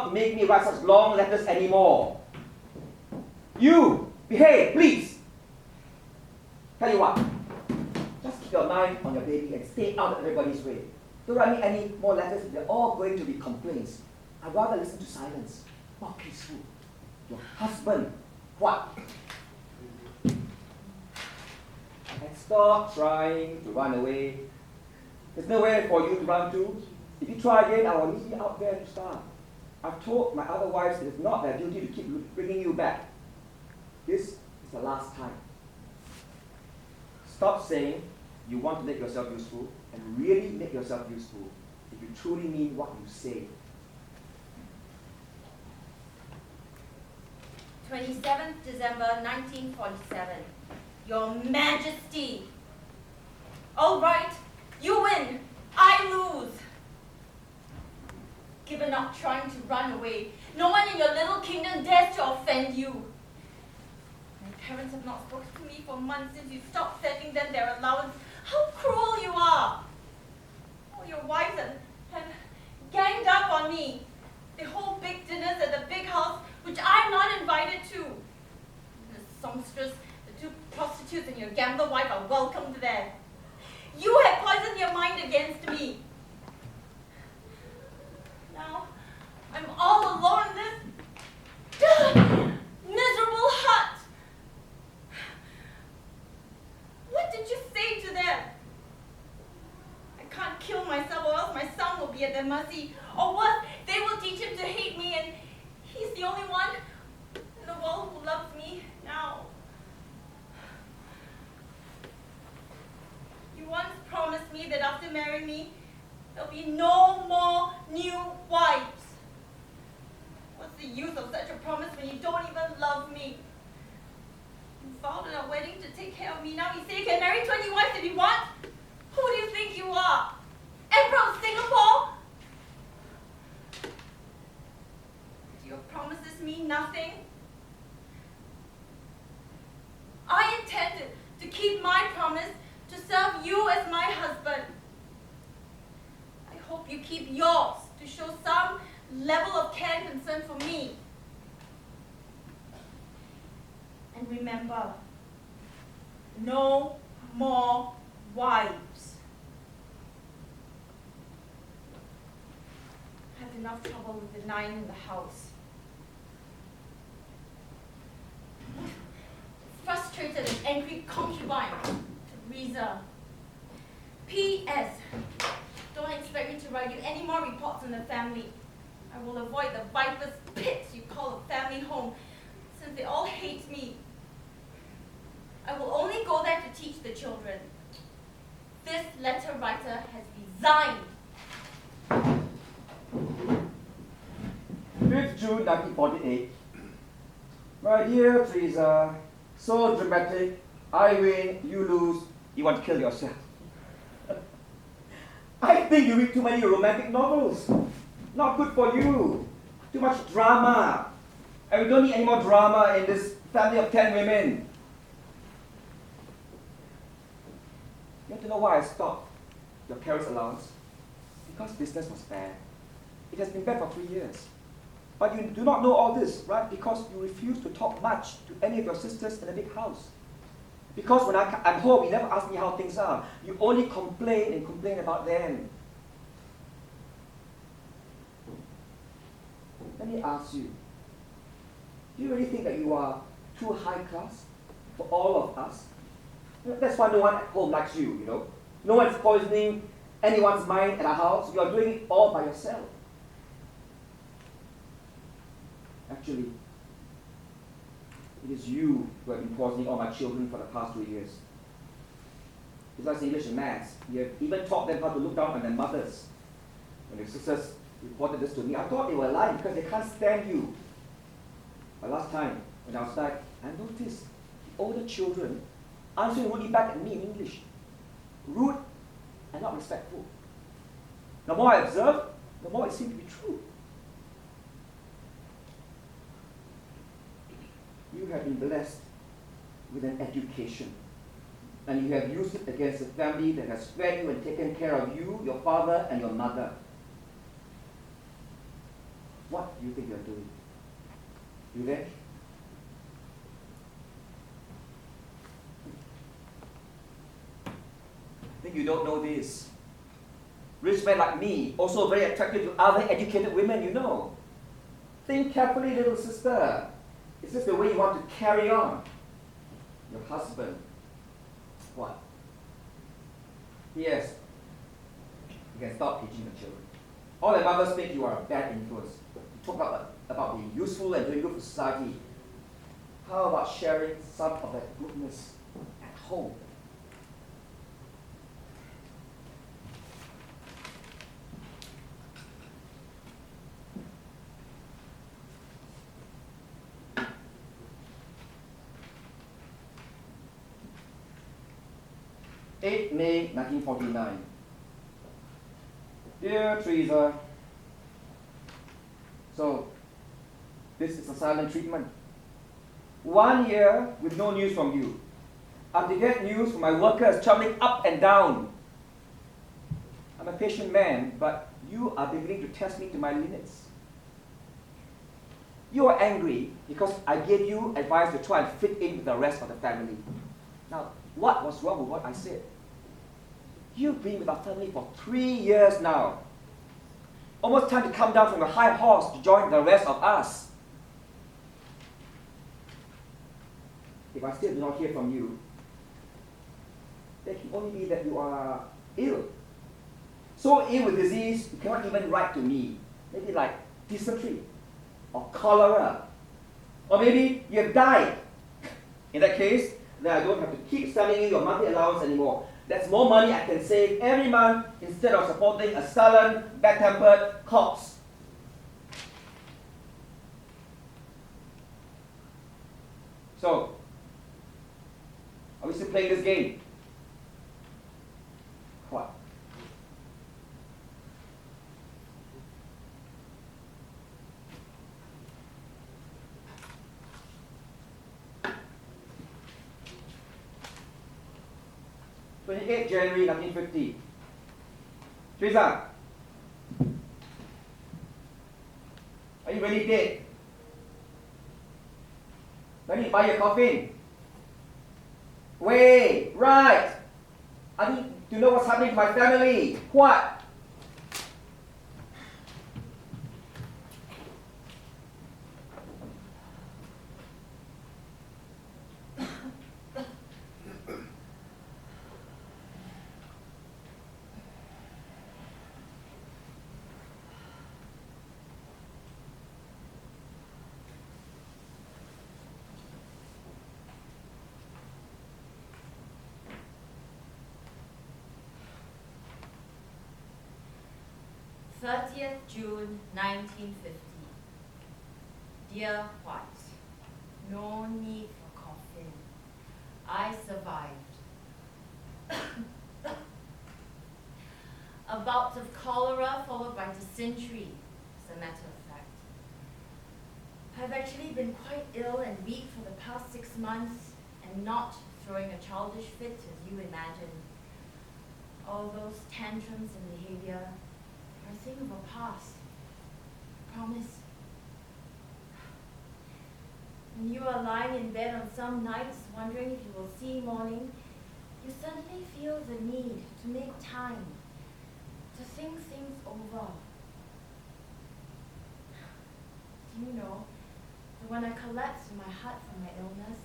not make me write such long letters anymore. You, behave, please. Tell you what, just keep your mind on your baby and stay out of everybody's way. Don't write me any more letters. They're all going to be complaints. I'd rather listen to silence. More peaceful. Your husband, what? And stop trying to run away. There's nowhere for you to run to. If you try again, I will leave you out there to start. I've told my other wives it's not their duty to keep bringing you back. This is the last time. Stop saying you want to make yourself useful and really make yourself useful if you truly mean what you say. 27th December 1947. Your Majesty. All right, you win. I lose. Given up trying to run away, no one in your little kingdom dares to offend you. My parents have not spoken to me for months since you stopped sending them their allowance. How cruel you are! Oh, your wives have ganged up on me. They hold big dinners at the big house, which I'm not invited to. The songstress, the 2 prostitutes, and your gambler wife are welcomed there. You have poisoned your mind against me. Now, I'm all alone in this miserable hut. What did you say to them? I can't kill myself or else my son will be at their mercy. Or worse, they will teach him to hate me and he's the only one in the world who loves me now. You once promised me that after marrying me, there'll be no more new wives. What's the use of such a promise when you don't even love me? You vowed in our wedding to take care of me. Now you say you can marry 20 wives if you want? Who do you think you are? Emperor of Singapore? Do your promises mean nothing? I intended to keep my promise to serve you as my husband. I hope you keep yours to show some level of care and concern for me. And remember, no more wives. I have enough trouble with the 9 in the house. Frustrated and angry concubine, Teresa. P.S. Don't expect me to write you any more reports on the family. I will avoid the viper's pits you call a family home, since they all hate me. I will only go there to teach the children. This letter writer has resigned. 5th June 1948. My dear Teresa, so dramatic. I win, you lose, you want to kill yourself. I think you read too many romantic novels. Not good for you. Too much drama. And we don't need any more drama in this family of 10 women. You want to know why I stopped your carer's allowance? Because business was bad. It has been bad for 3 years. But you do not know all this, right? Because you refuse to talk much to any of your sisters in the big house. Because when I'm home, you never ask me how things are. You only complain and complain about them. Let me ask you, do you really think that you are too high class for all of us? That's why no one at home likes you, you know. No one's poisoning anyone's mind at our house. You are doing it all by yourself. Actually, it is you who have been poisoning all my children for the past 2 years. Besides English and maths, you have even taught them how to look down on their mothers. When your sisters reported this to me, I thought they were lying because they can't stand you. But last time, when I was back, I noticed the older children answering rudely back at me in English. Rude and not respectful. The more I observed, the more it seemed to be true. You have been blessed with an education, and you have used it against a family that has fed you and taken care of you, your father, and your mother. What do you think you're doing? You there? I think you don't know this. Rich men like me, also very attracted to other educated women, you know. Think carefully, little sister. Is this the way you want to carry on? Your husband. What? Yes. You can stop teaching the children. All the mothers think you are a bad influence. You talk about being useful and doing good for society. How about sharing some of that goodness at home? May 1949. Dear Teresa, so this is a silent treatment. 1 year with no news from you. I'm to get news from my workers traveling up and down. I'm a patient man, but you are beginning to test me to my limits. You are angry because I gave you advice to try and fit in with the rest of the family. Now, what was wrong with what I said? You've been with our family for 3 years now. Almost time to come down from your high horse to join the rest of us. If I still do not hear from you, then it can only be that you are ill. So ill with disease, you cannot even write to me. Maybe like dysentery or cholera. Or maybe you have died. In that case, then I don't have to keep sending you your monthly allowance anymore. That's more money I can save every month instead of supporting a sullen, bad-tempered corpse. So, are we still playing this game? What? January 1950. Teresa, are you really dead? Do I need to buy your coffin? Wait, right. I need to know what's happening to my family. What? June 1950. Dear White, no need for coffin. I survived. A bout of cholera followed by dysentery, as a matter of fact. I've actually been quite ill and weak for the past 6 months, and not throwing a childish fit as you imagine. All those tantrums and behavior are a thing of a past. Promise. When you are lying in bed on some nights wondering if you will see morning, you suddenly feel the need to make time, to think things over. Do you know that when I collapsed in my hut from my illness,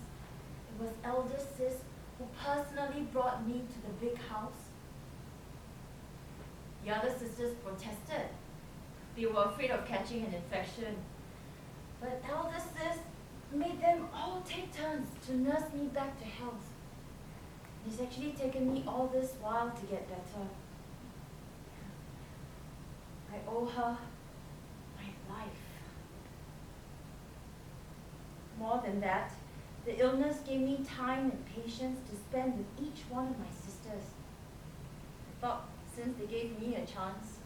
it was elder sis who personally brought me to the big house? The other sisters protested. They were afraid of catching an infection. But elder sis made them all take turns to nurse me back to health. It's actually taken me all this while to get better. I owe her my life. More than that, the illness gave me time and patience to spend with each one of my sisters. I thought since they gave me a chance,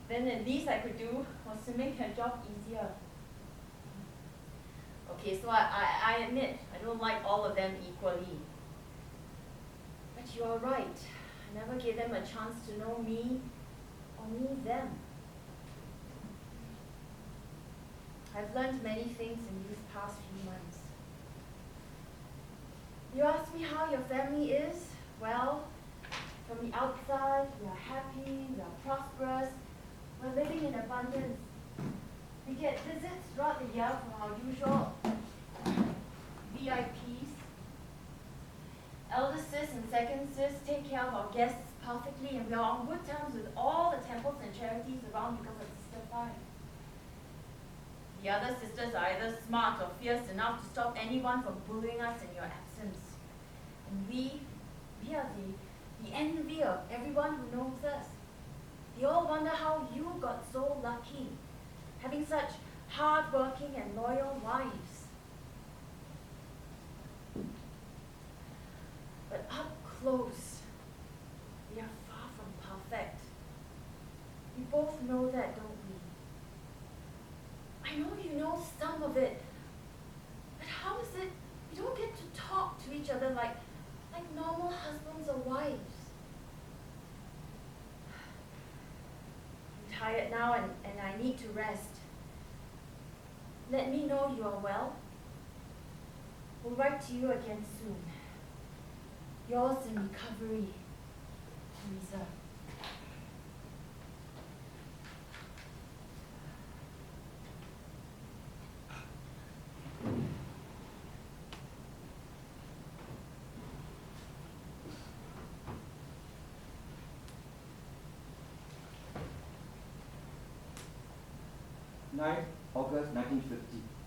then the least I could do was to make her job easier. Okay, so I admit, I don't like all of them equally. But you are right. I never gave them a chance to know me or me them. I've learned many things in these past few months. You ask me how your family is? Well, from the outside, we are happy, we are prosperous, we're living in abundance. We get visits throughout the year from our usual VIPs. Elder sis and second sis take care of our guests perfectly, and we are on good terms with all the temples and charities around because of Sister Five. The other sisters are either smart or fierce enough to stop anyone from bullying us in your absence. And we are the envy of everyone who knows us. They all wonder how you got so lucky, having such hard-working and loyal wives. But up close, we are far from perfect. We both know that, don't we? I know you know some of it, but how is it we don't get to talk to each other like normal husbands or wives? I'm tired now and I need to rest. Let me know you are well. We'll write to you again soon. Yours in recovery, Teresa. August 1950.